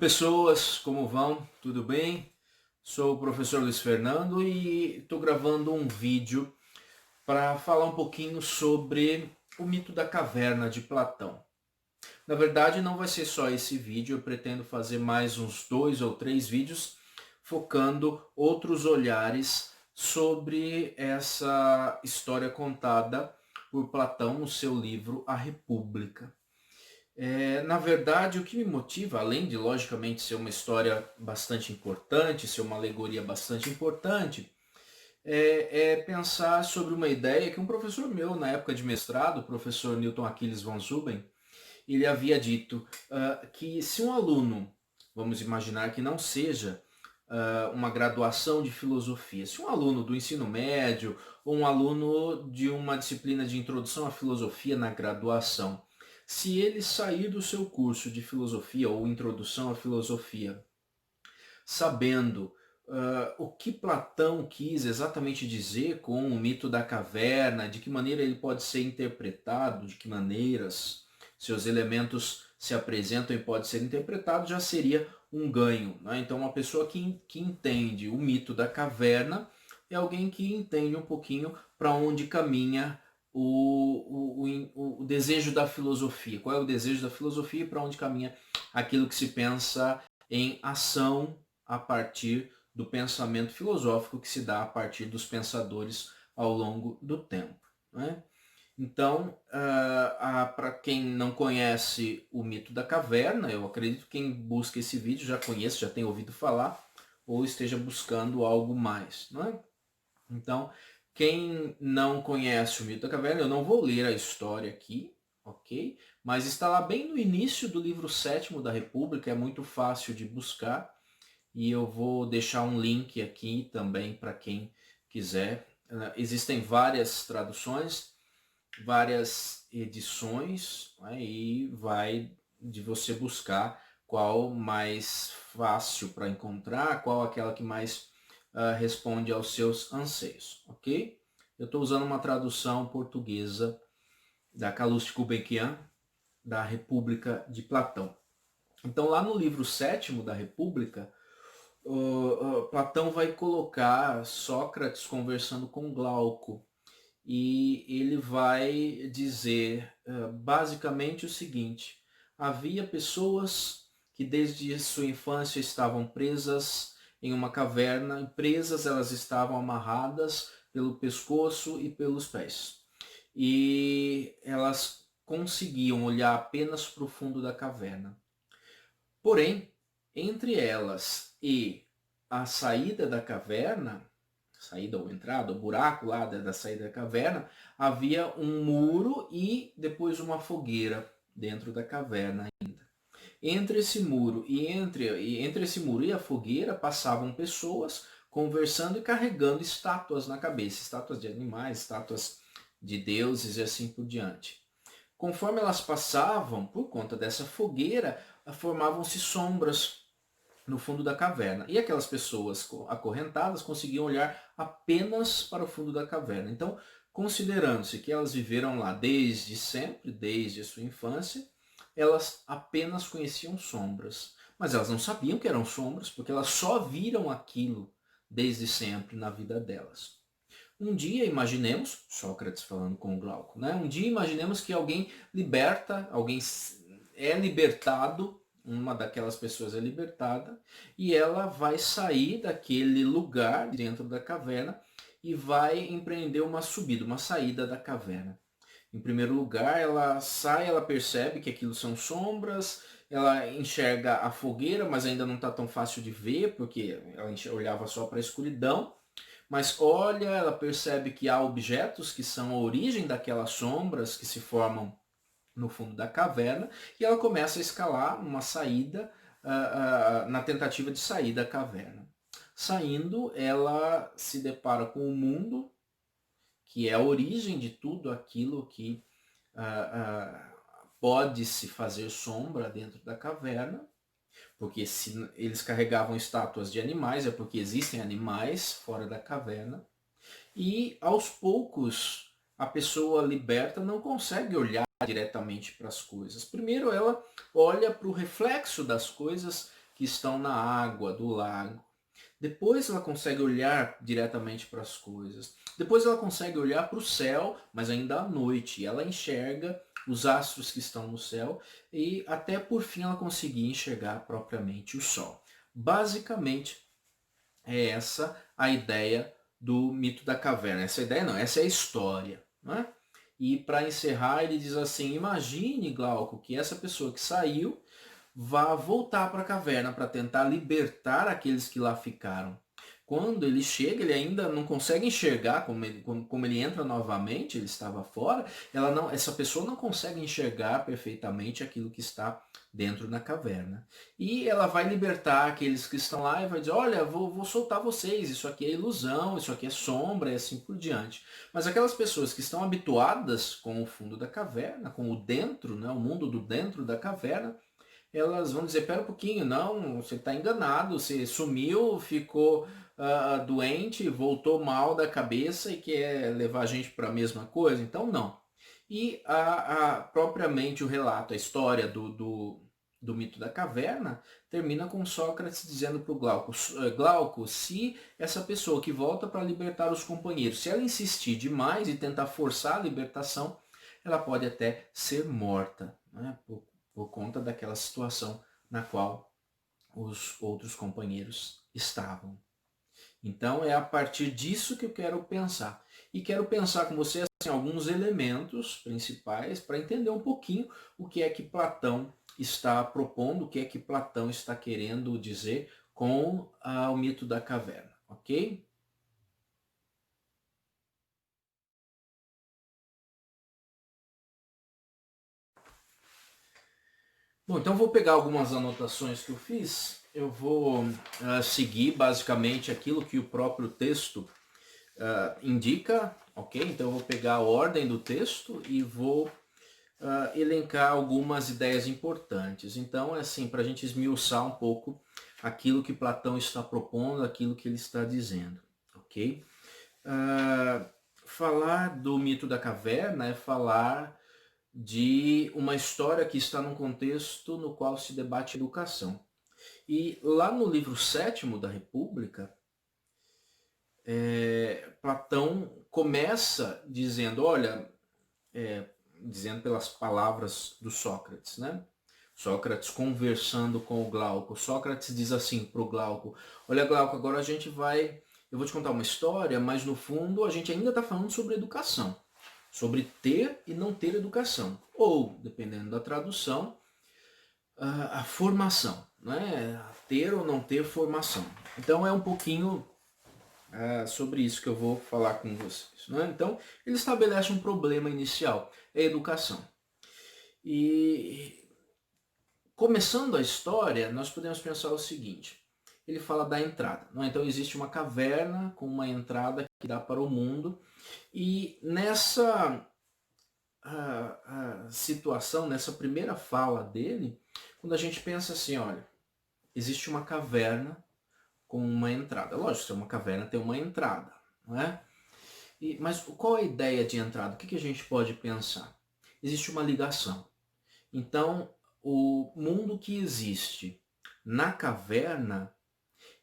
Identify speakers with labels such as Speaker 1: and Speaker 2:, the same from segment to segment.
Speaker 1: pessoas, como vão? Tudo bem? Sou o professor Luiz Fernando e estou gravando um vídeo para falar um pouquinho sobre o mito da caverna de Platão. Na verdade, não vai ser só esse vídeo, eu pretendo fazer mais uns 2 ou 3 vídeos focando outros olhares sobre essa história contada por Platão no seu livro A República. Na verdade, o que me motiva, além de logicamente ser uma história bastante importante, ser uma alegoria bastante importante, é pensar sobre uma ideia que um professor meu, na época de mestrado, o professor Newton Aquiles von Zuben, ele havia dito que se um aluno, vamos imaginar que não seja uma graduação de filosofia, se um aluno do ensino médio ou um aluno de uma disciplina de introdução à filosofia na graduação, se ele sair do seu curso de filosofia ou introdução à filosofia sabendo o que Platão quis exatamente dizer com o mito da caverna, de que maneira ele pode ser interpretado, de que maneiras seus elementos se apresentam e pode ser interpretado, já seria um ganho, né? Então uma pessoa que entende o mito da caverna é alguém que entende um pouquinho para onde caminha o desejo da filosofia. Qual é o desejo da filosofia e para onde caminha aquilo que se pensa em ação a partir do pensamento filosófico que se dá a partir dos pensadores ao longo do tempo, né? Então, para quem não conhece o mito da caverna, eu acredito que quem busca esse vídeo já conhece, já tem ouvido falar, ou esteja buscando algo mais, né? Então, quem não conhece o mito da caverna, eu não vou ler a história aqui, ok? Mas está lá bem no início do livro 7º da República, é muito fácil de buscar, e eu vou deixar um link aqui também para quem quiser. Existem várias traduções, várias edições, né, e vai de você buscar qual mais fácil para encontrar, qual aquela que mais responde aos seus anseios, ok? Eu estou usando uma tradução portuguesa da Calouste Gulbenkian, da República de Platão. Então lá no livro 7º da República, Platão vai colocar Sócrates conversando com Glauco e ele vai dizer basicamente o seguinte: havia pessoas que desde sua infância estavam presas em uma caverna, e presas elas estavam amarradas pelo pescoço e pelos pés. E elas conseguiam olhar apenas para o fundo da caverna. Porém, entre elas e a saída da caverna, saída ou entrada, o buraco lá da saída da caverna, havia um muro e depois uma fogueira dentro da caverna ainda. Entre esse muro entre esse muro e a fogueira passavam pessoas conversando e carregando estátuas na cabeça, estátuas de animais, estátuas de deuses e assim por diante. Conforme elas passavam, por conta dessa fogueira, formavam-se sombras no fundo da caverna. E aquelas pessoas acorrentadas conseguiam olhar apenas para o fundo da caverna. Então, considerando-se que elas viveram lá desde sempre, desde a sua infância, elas apenas conheciam sombras. Mas elas não sabiam que eram sombras, porque elas só viram aquilo desde sempre na vida delas. Um dia, imaginemos, Sócrates falando com o Glauco, né? Um dia imaginemos que alguém liberta, alguém é libertado, uma daquelas pessoas é libertada, e ela vai sair daquele lugar dentro da caverna e vai empreender uma subida, uma saída da caverna. Em primeiro lugar, ela sai, ela percebe que aquilo são sombras, ela enxerga a fogueira, mas ainda não está tão fácil de ver, porque ela olhava só para a escuridão. Mas olha, ela percebe que há objetos que são a origem daquelas sombras que se formam no fundo da caverna, e ela começa a escalar uma saída na tentativa de sair da caverna. Saindo, ela se depara com o mundo, que é a origem de tudo aquilo que pode se fazer sombra dentro da caverna, porque se eles carregavam estátuas de animais, é porque existem animais fora da caverna. E aos poucos a pessoa liberta não consegue olhar diretamente para as coisas. Primeiro ela olha para o reflexo das coisas que que estão na água do lago. Depois ela consegue olhar diretamente para as coisas. Depois ela consegue olhar para o céu, mas ainda à noite. Ela enxerga os astros que estão no céu e até por fim ela conseguir enxergar propriamente o sol. Basicamente é essa a ideia do mito da caverna. Essa ideia não, essa é a história. Né? E para encerrar ele diz assim, imagine, Glauco, que essa pessoa que saiu vá voltar para a caverna para tentar libertar aqueles que lá ficaram. Quando ele chega, ele ainda não consegue enxergar como ele entra novamente, ele estava fora, essa pessoa não consegue enxergar perfeitamente aquilo que está dentro da caverna. E ela vai libertar aqueles que estão lá e vai dizer, olha, vou soltar vocês, isso aqui é ilusão, isso aqui é sombra e assim por diante. Mas aquelas pessoas que estão habituadas com o fundo da caverna, com o dentro, né, o mundo do dentro da caverna, elas vão dizer, pera um pouquinho, não, você está enganado, você sumiu, ficou doente, voltou mal da cabeça e quer levar a gente para a mesma coisa? Então não. E propriamente o relato, a história do mito da caverna, termina com Sócrates dizendo para o Glauco, Glauco, se essa pessoa que volta para libertar os companheiros, se ela insistir demais e tentar forçar a libertação, ela pode até ser morta, né, por conta daquela situação na qual os outros companheiros estavam. Então é a partir disso que eu quero pensar. E quero pensar com você assim, alguns elementos principais para entender um pouquinho o que é que Platão está propondo, o que é que Platão está querendo dizer com o mito da caverna, ok? Bom, então vou pegar algumas anotações que eu fiz. Eu vou seguir basicamente aquilo que o próprio texto indica, ok? Então eu vou pegar a ordem do texto e vou elencar algumas ideias importantes. Então é assim, para a gente esmiuçar um pouco aquilo que Platão está propondo, aquilo que ele está dizendo, ok? Falar do mito da caverna é falar de uma história que está num contexto no qual se debate educação. E lá no livro 7º da República, Platão começa dizendo, olha, dizendo pelas palavras do Sócrates, né? Sócrates conversando com o Glauco. Sócrates diz assim para o Glauco, olha Glauco, agora a gente vai, eu vou te contar uma história, mas no fundo a gente ainda está falando sobre educação. Sobre ter e não ter educação. Ou, dependendo da tradução, a formação. Né? Ter ou não ter formação. Então é um pouquinho sobre isso que eu vou falar com vocês. Né? Então, ele estabelece um problema inicial, é a educação. E começando a história, nós podemos pensar o seguinte, ele fala da entrada. Né? Então existe uma caverna com uma entrada que dá para o mundo, e nessa situação, nessa primeira fala dele, quando a gente pensa assim, olha, existe uma caverna com uma entrada. Lógico, se é uma caverna tem uma entrada, não é? Mas qual é a ideia de entrada? O que a gente pode pensar? Existe uma ligação. Então, o mundo que existe na caverna,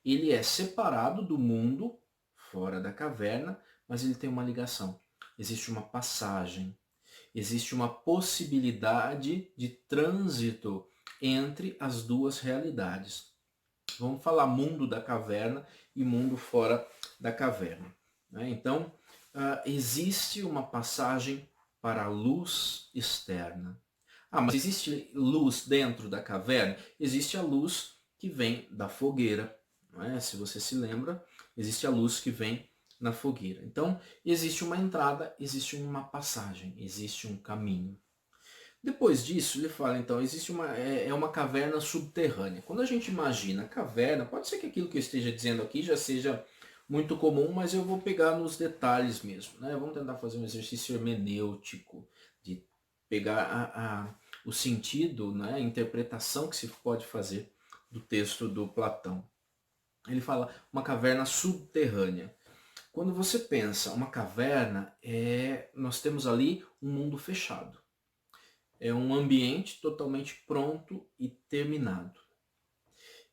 Speaker 1: ele é separado do mundo fora da caverna, mas ele tem uma ligação. Existe uma passagem. Existe uma possibilidade de trânsito entre as duas realidades. Vamos falar mundo da caverna e mundo fora da caverna. Né? Então, existe uma passagem para a luz externa. Mas existe luz dentro da caverna? Existe a luz que vem da fogueira. Não é? Se você se lembra, existe a luz que vem na fogueira. Então, existe uma entrada, existe uma passagem, existe um caminho. Depois disso, ele fala, então, existe uma caverna subterrânea. Quando a gente imagina caverna, pode ser que aquilo que eu esteja dizendo aqui já seja muito comum, mas eu vou pegar nos detalhes mesmo. Né? Vamos tentar fazer um exercício hermenêutico, de pegar o sentido, né, a interpretação que se pode fazer do texto do Platão. Ele fala uma caverna subterrânea. Quando você pensa uma caverna, nós temos ali um mundo fechado. É um ambiente totalmente pronto e terminado.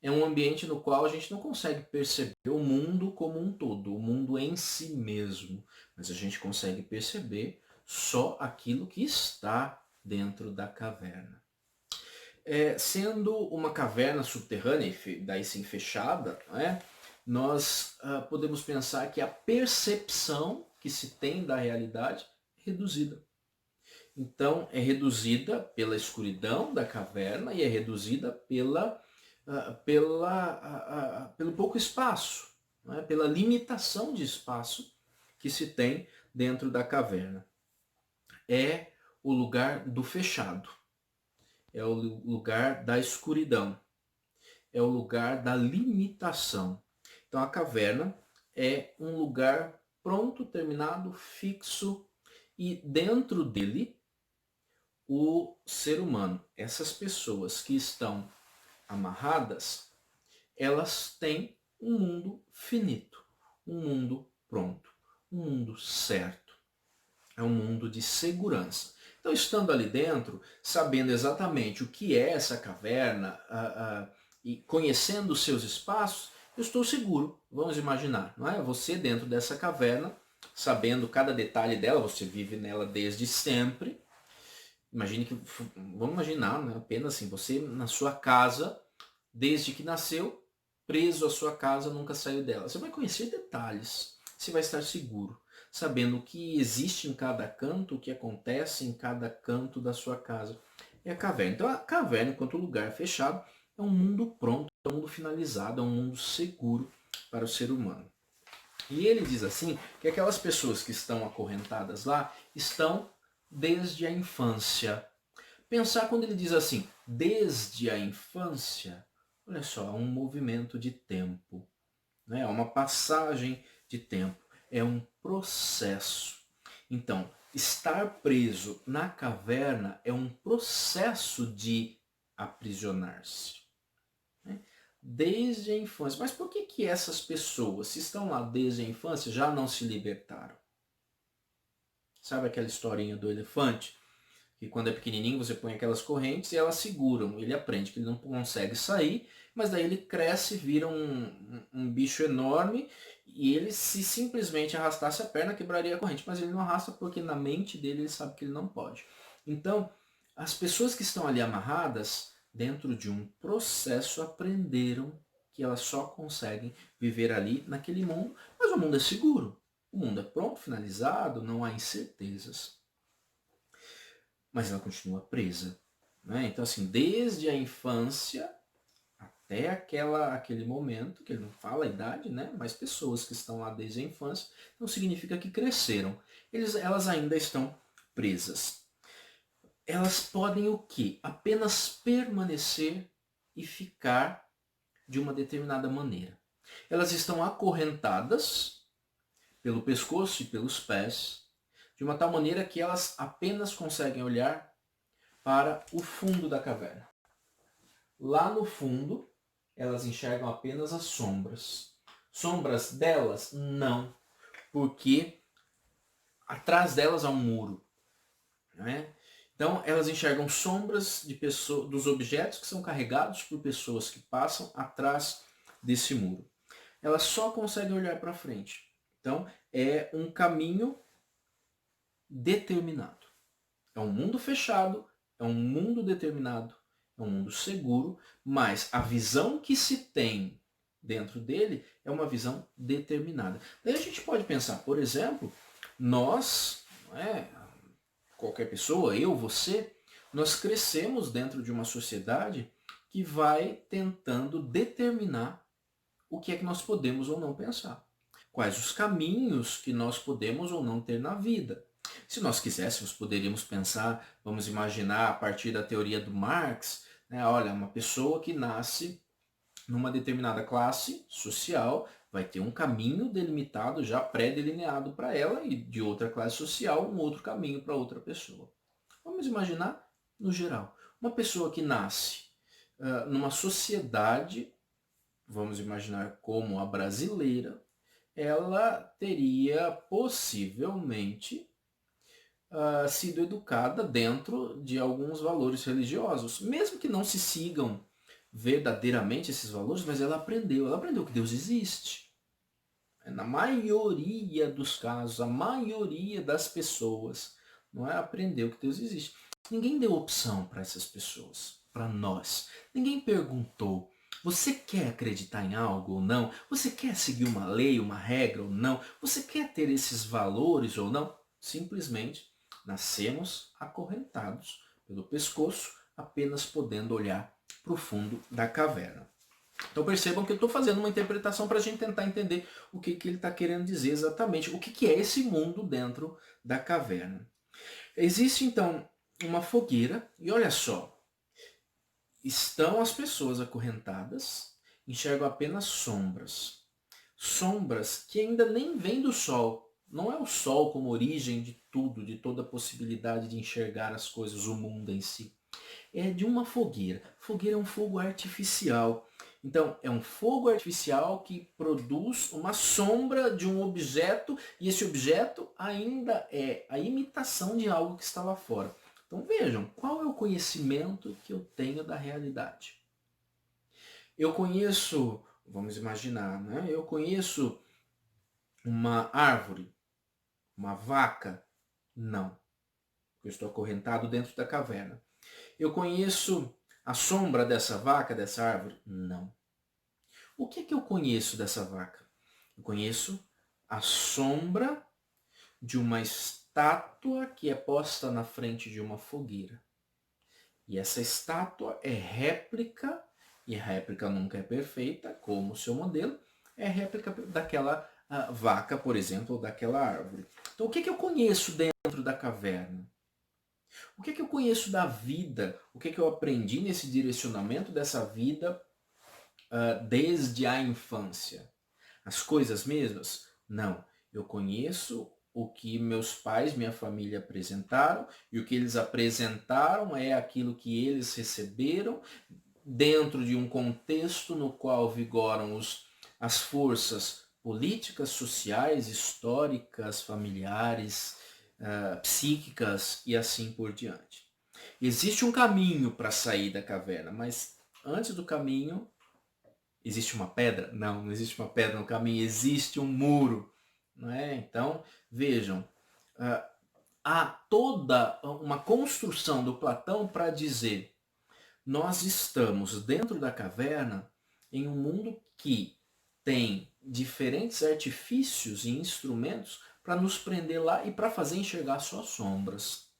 Speaker 1: é um ambiente no qual a gente não consegue perceber o mundo como um todo, o mundo em si mesmo, mas a gente consegue perceber só aquilo que está dentro da caverna. Sendo uma caverna subterrânea, daí sim fechada, né, nós podemos pensar que a percepção que se tem da realidade é reduzida. Então, é reduzida pela escuridão da caverna e é reduzida pelo pouco espaço, né? Pela limitação de espaço que se tem dentro da caverna. É o lugar do fechado, é o lugar da escuridão, é o lugar da limitação. Então, a caverna é um lugar pronto, terminado, fixo, e dentro dele o ser humano, essas pessoas que estão amarradas, elas têm um mundo finito, um mundo pronto, um mundo certo. É um mundo de segurança. Então, estando ali dentro, sabendo exatamente o que é essa caverna e conhecendo os seus espaços, eu estou seguro. Vamos imaginar, não é? Você dentro dessa caverna, sabendo cada detalhe dela, você vive nela desde sempre. Imagine que, vamos imaginar, né, apenas assim, você na sua casa, desde que nasceu, preso à sua casa, nunca saiu dela. Você vai conhecer detalhes, você vai estar seguro, sabendo o que existe em cada canto, o que acontece em cada canto da sua casa. É a caverna. Então a caverna, enquanto lugar fechado, é um mundo pronto, é um mundo finalizado, é um mundo seguro para o ser humano. E ele diz assim que aquelas pessoas que estão acorrentadas lá estão desde a infância. Pensar quando ele diz assim, desde a infância, olha só, é um movimento de tempo, né? É uma passagem de tempo, é um processo. Então, estar preso na caverna é um processo de aprisionar-se, né? Desde a infância. Mas por que essas pessoas, se estão lá desde a infância, já não se libertaram? Sabe aquela historinha do elefante? Que quando é pequenininho você põe aquelas correntes e elas seguram. Ele aprende que ele não consegue sair, mas daí ele cresce, vira um bicho enorme e ele, se simplesmente arrastasse a perna, quebraria a corrente. Mas ele não arrasta porque na mente dele ele sabe que ele não pode. Então, as pessoas que estão ali amarradas, dentro de um processo, aprenderam que elas só conseguem viver ali naquele mundo, mas o mundo é seguro. O mundo é pronto, finalizado, não há incertezas. Mas ela continua presa, né? Então, assim, desde a infância até aquele momento, que ele não fala a idade, né? Mas pessoas que estão lá desde a infância, não significa que cresceram. Elas ainda estão presas. Elas podem o quê? Apenas permanecer e ficar de uma determinada maneira. Elas estão acorrentadas pelo pescoço e pelos pés, de uma tal maneira que elas apenas conseguem olhar para o fundo da caverna. Lá no fundo, elas enxergam apenas as sombras. Sombras delas? Não, porque atrás delas há um muro, né? Então, elas enxergam sombras de dos objetos que são carregados por pessoas que passam atrás desse muro. Elas só conseguem olhar para frente. Então, é um caminho determinado. É um mundo fechado, é um mundo determinado, é um mundo seguro, mas a visão que se tem dentro dele é uma visão determinada. Daí a gente pode pensar, por exemplo, nós, qualquer pessoa, eu, você, nós crescemos dentro de uma sociedade que vai tentando determinar o que é que nós podemos ou não pensar. Quais os caminhos que nós podemos ou não ter na vida. Se nós quiséssemos, poderíamos pensar, vamos imaginar a partir da teoria do Marx, né, olha, uma pessoa que nasce numa determinada classe social vai ter um caminho delimitado, já pré-delineado para ela, e de outra classe social, um outro caminho para outra pessoa. Vamos imaginar no geral. Uma pessoa que nasce numa sociedade, vamos imaginar como a brasileira, ela teria possivelmente sido educada dentro de alguns valores religiosos, mesmo que não se sigam verdadeiramente esses valores, mas ela aprendeu que Deus existe. Na maioria dos casos, a maioria das pessoas, não é, aprendeu que Deus existe. Ninguém deu opção para essas pessoas, para nós. Ninguém perguntou: você quer acreditar em algo ou não? Você quer seguir uma lei, uma regra ou não? Você quer ter esses valores ou não? Simplesmente nascemos acorrentados pelo pescoço, apenas podendo olhar para o fundo da caverna. Então percebam que eu estou fazendo uma interpretação para a gente tentar entender o que ele está querendo dizer exatamente, o que é esse mundo dentro da caverna. Existe então uma fogueira e olha só, estão as pessoas acorrentadas, enxergam apenas sombras. Sombras que ainda nem vêm do sol. Não é o sol como origem de tudo, de toda a possibilidade de enxergar as coisas, o mundo em si. É de uma fogueira. Fogueira é um fogo artificial. Então, é um fogo artificial que produz uma sombra de um objeto e esse objeto ainda é a imitação de algo que está lá fora. Então vejam, qual é o conhecimento que eu tenho da realidade? Eu conheço, vamos imaginar, né? Eu conheço uma árvore, uma vaca? Não. Eu estou acorrentado dentro da caverna. Eu conheço a sombra dessa vaca, dessa árvore? Não. O que é que eu conheço dessa vaca? Eu conheço a sombra de uma estátua que é posta na frente de uma fogueira. E essa estátua é réplica, e a réplica nunca é perfeita, como o seu modelo, é réplica daquela vaca, por exemplo, ou daquela árvore. Então o que eu conheço dentro da caverna? O que eu conheço da vida? O que eu aprendi nesse direcionamento dessa vida desde a infância? As coisas mesmas? Não. Eu conheço o que meus pais, minha família apresentaram, e o que eles apresentaram é aquilo que eles receberam dentro de um contexto no qual vigoram as forças políticas, sociais, históricas, familiares, psíquicas e assim por diante. Existe um caminho para sair da caverna, mas antes do caminho existe uma pedra? Não, não existe uma pedra no caminho, existe um muro. Não é? Então, vejam, há toda uma construção do Platão para dizer: nós estamos dentro da caverna em um mundo que tem diferentes artifícios e instrumentos para nos prender lá e para fazer enxergar suas sombras.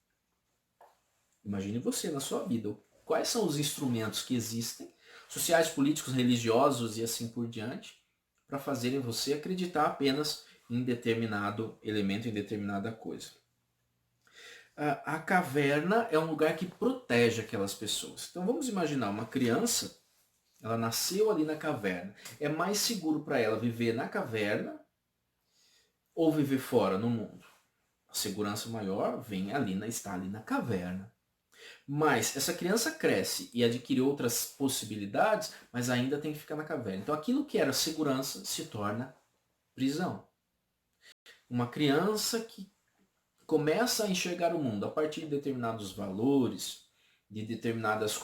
Speaker 1: Imagine você na sua vida. Quais são os instrumentos que existem, sociais, políticos, religiosos e assim por diante, para fazerem você acreditar apenas em determinado elemento, em determinada coisa. A caverna é um lugar que protege aquelas pessoas. Então vamos imaginar uma criança, ela nasceu ali na caverna. É mais seguro para ela viver na caverna ou viver fora, no mundo? A segurança maior vem ali, está ali na caverna. Mas essa criança cresce e adquire outras possibilidades, mas ainda tem que ficar na caverna. Então aquilo que era segurança se torna prisão. Uma criança que começa a enxergar o mundo a partir de determinados valores, de determinadas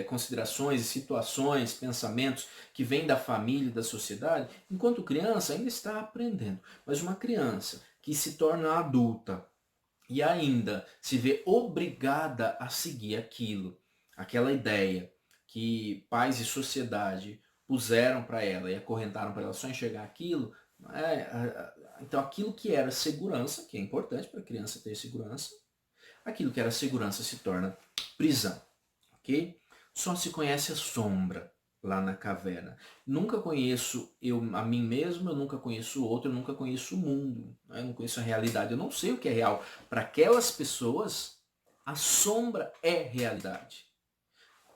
Speaker 1: considerações e situações, pensamentos que vêm da família e da sociedade, enquanto criança ainda está aprendendo. Mas uma criança que se torna adulta e ainda se vê obrigada a seguir aquilo, aquela ideia que pais e sociedade puseram para ela e acorrentaram para ela só enxergar aquilo, então aquilo que era segurança, que é importante para a criança ter segurança, aquilo que era segurança se torna prisão, ok? Só se conhece a sombra lá na caverna. Nunca conheço a mim mesmo, eu nunca conheço o outro, eu nunca conheço o mundo, né? Eu não conheço a realidade, eu não sei o que é real. Para aquelas pessoas, a sombra é realidade.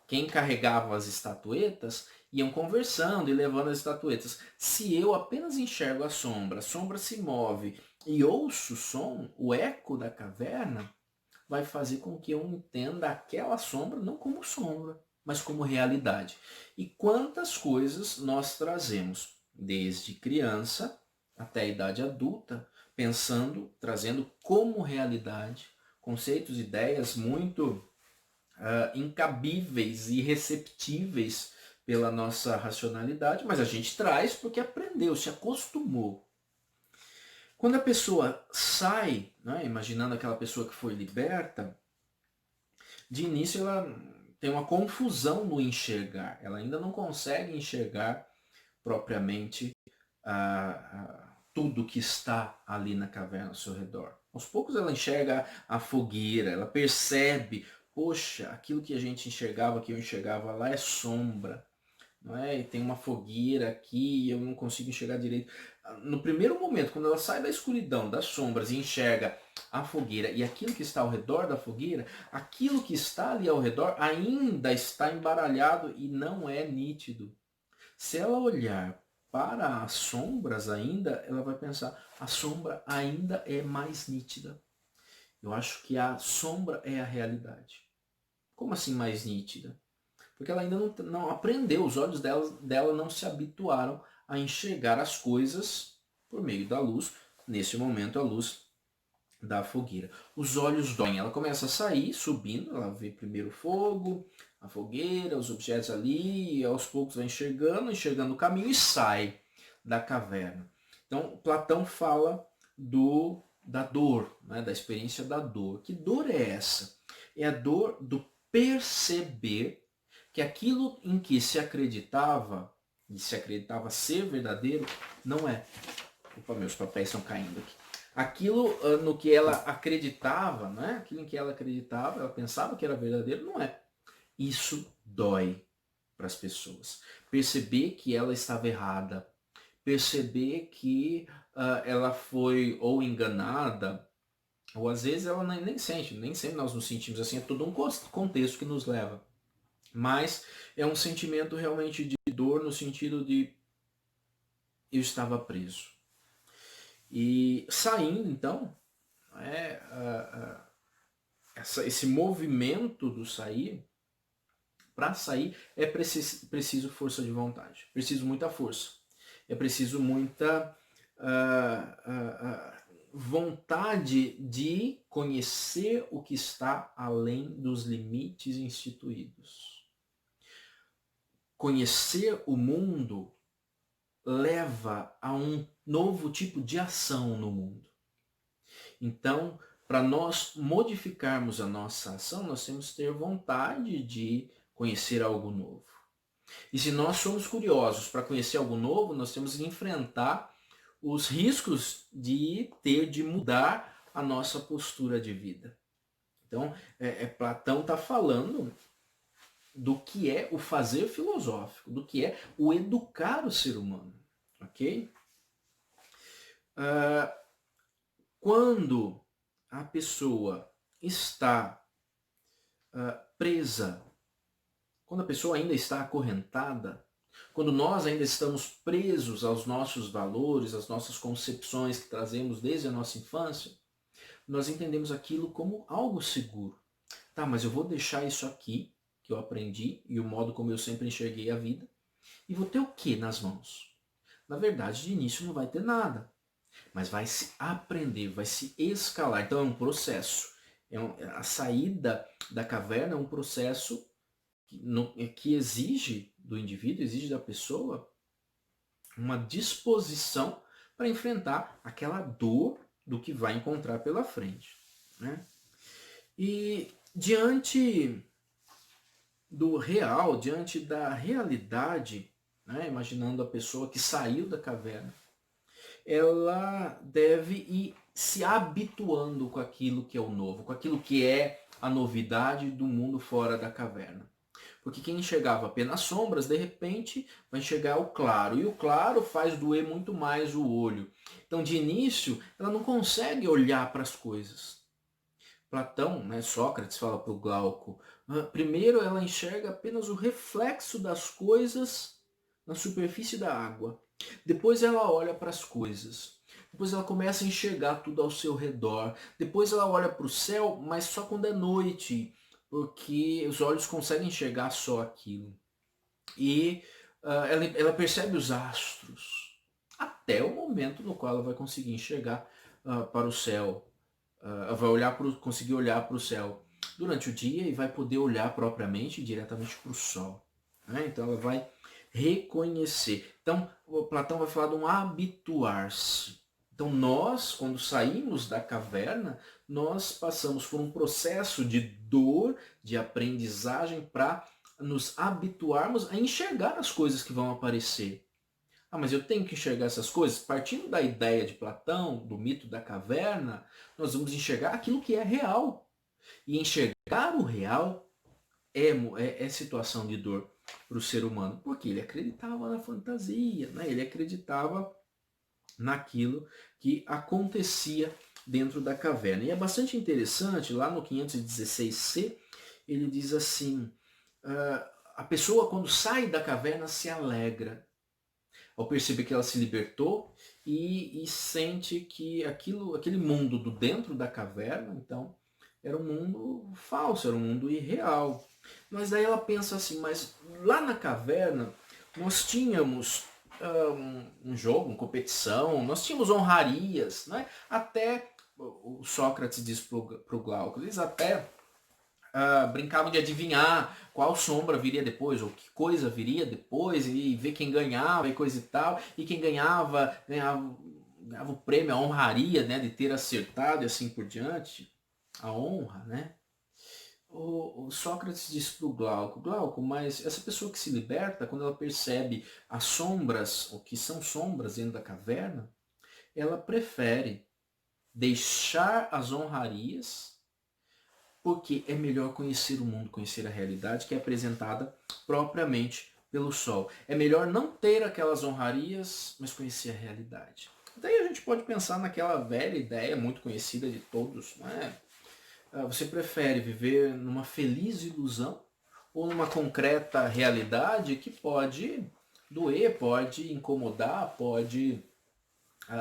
Speaker 1: Quem carregava as estatuetas iam conversando e levando as estatuetas. Se eu apenas enxergo a sombra se move e ouço o som, o eco da caverna, vai fazer com que eu entenda aquela sombra não como sombra, mas como realidade. E quantas coisas nós trazemos desde criança até a idade adulta, pensando, trazendo como realidade conceitos, ideias muito incabíveis e receptíveis pela nossa racionalidade, mas a gente traz porque aprendeu, se acostumou. Quando a pessoa sai, né, imaginando aquela pessoa que foi liberta, de início ela tem uma confusão no enxergar. Ela ainda não consegue enxergar propriamente tudo que está ali na caverna ao seu redor. Aos poucos ela enxerga a fogueira, ela percebe, poxa, aquilo que a gente enxergava, que eu enxergava lá é sombra. Não é? E tem uma fogueira aqui e eu não consigo enxergar direito. No primeiro momento, quando ela sai da escuridão, das sombras e enxerga a fogueira e aquilo que está ao redor da fogueira, aquilo que está ali ao redor ainda está embaralhado e não é nítido. Se ela olhar para as sombras ainda, ela vai pensar, a sombra ainda é mais nítida. Eu acho que a sombra é a realidade. Como assim mais nítida? Porque ela ainda não aprendeu, os olhos dela não se habituaram a enxergar as coisas por meio da luz, nesse momento a luz da fogueira. Os olhos doem, ela começa a sair, subindo, ela vê primeiro o fogo, a fogueira, os objetos ali, e aos poucos vai enxergando o caminho e sai da caverna. Então, Platão fala da dor, né, da experiência da dor. Que dor é essa? É a dor do perceber que aquilo em que se acreditava, e se acreditava ser verdadeiro, não é. Opa, meus papéis estão caindo aqui. Aquilo no que ela acreditava, né? Aquilo em que ela acreditava, ela pensava que era verdadeiro, não é. Isso dói para as pessoas. Perceber que ela estava errada, perceber que ela foi ou enganada, ou às vezes ela nem sente, nem sempre nós nos sentimos assim, é todo um contexto que nos leva. Mas é um sentimento realmente de dor no sentido de eu estava preso. E saindo, então, esse movimento do sair, para sair é preciso força de vontade, preciso muita força, é preciso muita vontade de conhecer o que está além dos limites instituídos. Conhecer o mundo leva a um novo tipo de ação no mundo. Então, para nós modificarmos a nossa ação, nós temos que ter vontade de conhecer algo novo. E se nós somos curiosos para conhecer algo novo, nós temos que enfrentar os riscos de mudar a nossa postura de vida. Então, Platão está falando do que é o fazer filosófico, do que é o educar o ser humano. Ok? Quando a pessoa está presa, quando a pessoa ainda está acorrentada, quando nós ainda estamos presos aos nossos valores, às nossas concepções que trazemos desde a nossa infância, nós entendemos aquilo como algo seguro. Tá, mas eu vou deixar isso aqui, que eu aprendi, e o modo como eu sempre enxerguei a vida, e vou ter o que nas mãos? Na verdade, de início não vai ter nada, mas vai se aprender, vai se escalar. Então é um processo. A saída da caverna é um processo que exige do indivíduo, exige da pessoa uma disposição para enfrentar aquela dor do que vai encontrar pela frente. Né? E diante do real, diante da realidade, né, imaginando a pessoa que saiu da caverna, ela deve ir se habituando com aquilo que é o novo, com aquilo que é a novidade do mundo fora da caverna. Porque quem enxergava apenas sombras, de repente vai enxergar o claro. E o claro faz doer muito mais o olho. Então, de início, ela não consegue olhar para as coisas. Platão, né, Sócrates fala para o Glauco, primeiro ela enxerga apenas o reflexo das coisas na superfície da água. Depois ela olha para as coisas. Depois ela começa a enxergar tudo ao seu redor. Depois ela olha para o céu, mas só quando é noite, porque os olhos conseguem enxergar só aquilo. E ela percebe os astros, até o momento no qual ela vai conseguir enxergar para o céu. Vai conseguir olhar para o céu. durante o dia e vai poder olhar propriamente diretamente para o sol. Né? Então ela vai reconhecer. Então o Platão vai falar de um habituar-se. Então nós, quando saímos da caverna, nós passamos por um processo de dor, de aprendizagem para nos habituarmos a enxergar as coisas que vão aparecer. Ah, mas eu tenho que enxergar essas coisas? Partindo da ideia de Platão, do mito da caverna, nós vamos enxergar aquilo que é real. E enxergar o real é situação de dor para o ser humano, porque ele acreditava na fantasia, né? Ele acreditava naquilo que acontecia dentro da caverna. E é bastante interessante, lá no 516c, ele diz assim, a pessoa quando sai da caverna se alegra, ao perceber que ela se libertou e sente que aquele mundo do dentro da caverna, então, era um mundo falso, era um mundo irreal. Mas daí ela pensa assim, mas lá na caverna nós tínhamos um jogo, uma competição, nós tínhamos honrarias, né? Até o Sócrates diz para o Glauco, eles até brincavam de adivinhar qual sombra viria depois, ou que coisa viria depois, e ver quem ganhava e coisa e tal, e quem ganhava o prêmio, a honraria, né, de ter acertado e assim por diante, a honra, né? O Sócrates disse para o Glauco, mas essa pessoa que se liberta, quando ela percebe as sombras, o que são sombras dentro da caverna, ela prefere deixar as honrarias, porque é melhor conhecer o mundo, conhecer a realidade que é apresentada propriamente pelo sol. É melhor não ter aquelas honrarias, mas conhecer a realidade. Daí a gente pode pensar naquela velha ideia muito conhecida de todos, né? Você prefere viver numa feliz ilusão ou numa concreta realidade que pode doer, pode incomodar, pode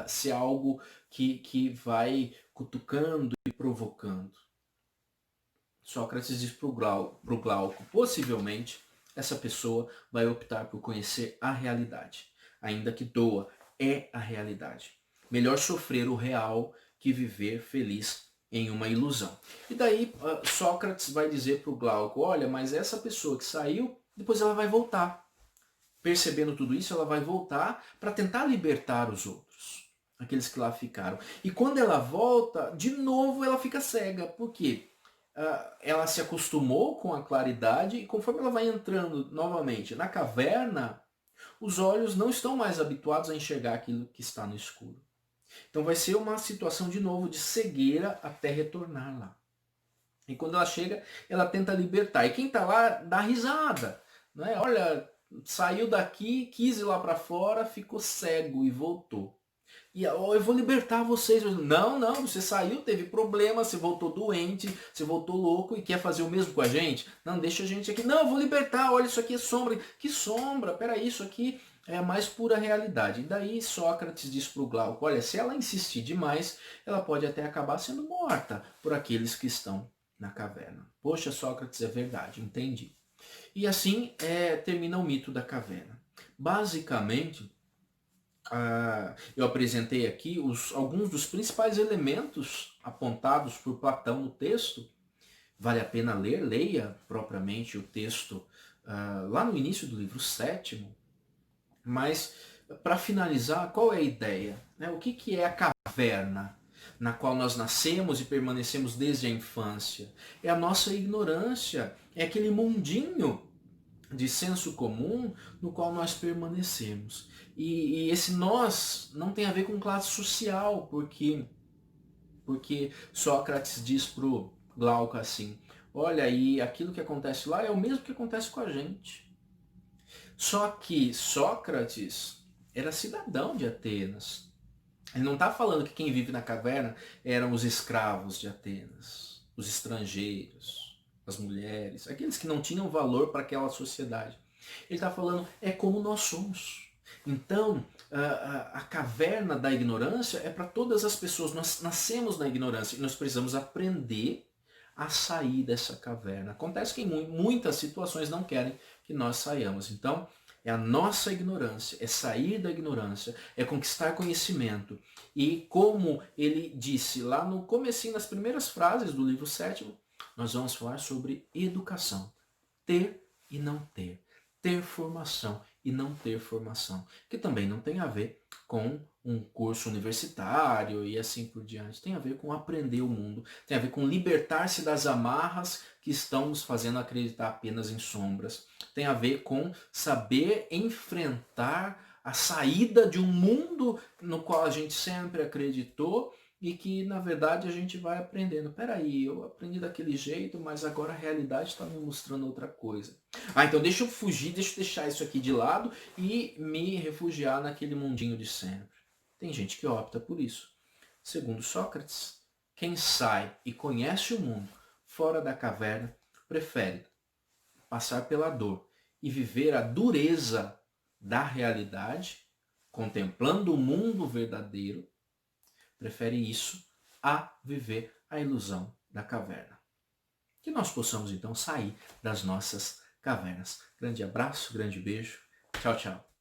Speaker 1: ser algo que vai cutucando e provocando? Sócrates diz para o Glauco, possivelmente essa pessoa vai optar por conhecer a realidade. Ainda que doa, é a realidade. Melhor sofrer o real que viver feliz em uma ilusão. E daí Sócrates vai dizer para o Glauco, olha, mas essa pessoa que saiu, depois ela vai voltar. Percebendo tudo isso, ela vai voltar para tentar libertar os outros, aqueles que lá ficaram. E quando ela volta, de novo ela fica cega. Por quê? Ela se acostumou com a claridade e conforme ela vai entrando novamente na caverna, os olhos não estão mais habituados a enxergar aquilo que está no escuro. Então vai ser uma situação de novo de cegueira até retornar lá. E quando ela chega, ela tenta libertar. E quem está lá dá risada. Né? Olha, saiu daqui, quis ir lá para fora, ficou cego e voltou. E eu vou libertar vocês. Não, você saiu, teve problema, você voltou doente, você voltou louco e quer fazer o mesmo com a gente? Não, deixa a gente aqui. Não, eu vou libertar, olha, isso aqui é sombra. Que sombra? Peraí, isso aqui é a mais pura realidade. E daí Sócrates diz para o Glauco, olha, se ela insistir demais, ela pode até acabar sendo morta por aqueles que estão na caverna. Poxa, Sócrates, é verdade, entendi. E assim termina o mito da caverna. Basicamente, eu apresentei aqui alguns dos principais elementos apontados por Platão no texto. Vale a pena ler, leia propriamente o texto lá no início do livro 7º. Mas, para finalizar, qual é a ideia? O que é a caverna na qual nós nascemos e permanecemos desde a infância? É a nossa ignorância, é aquele mundinho de senso comum no qual nós permanecemos. E esse nós não tem a ver com classe social, porque Sócrates diz para o Glauco assim, olha aí, aquilo que acontece lá é o mesmo que acontece com a gente. Só que Sócrates era cidadão de Atenas. Ele não está falando que quem vive na caverna eram os escravos de Atenas, os estrangeiros, as mulheres, aqueles que não tinham valor para aquela sociedade. Ele está falando, é como nós somos. Então, a caverna da ignorância é para todas as pessoas. Nós nascemos na ignorância e nós precisamos aprender a sair dessa caverna. Acontece que em muitas situações não querem que nós saiamos. Então, é a nossa ignorância, é sair da ignorância, é conquistar conhecimento. E como ele disse lá no comecinho, nas primeiras frases do livro 7º, nós vamos falar sobre educação. Ter e não ter. Ter formação e não ter formação. Que também não tem a ver com um curso universitário e assim por diante. Tem a ver com aprender o mundo. Tem a ver com libertar-se das amarras que estão nos fazendo acreditar apenas em sombras. Tem a ver com saber enfrentar a saída de um mundo no qual a gente sempre acreditou e que na verdade a gente vai aprendendo. Peraí, eu aprendi daquele jeito, mas agora a realidade está me mostrando outra coisa. Então deixa eu fugir, deixa eu deixar isso aqui de lado e me refugiar naquele mundinho de sempre. Tem gente que opta por isso. Segundo Sócrates, quem sai e conhece o mundo fora da caverna prefere passar pela dor e viver a dureza da realidade, contemplando o mundo verdadeiro, prefere isso a viver a ilusão da caverna. Que nós possamos então sair das nossas cavernas. Grande abraço, grande beijo. Tchau, tchau.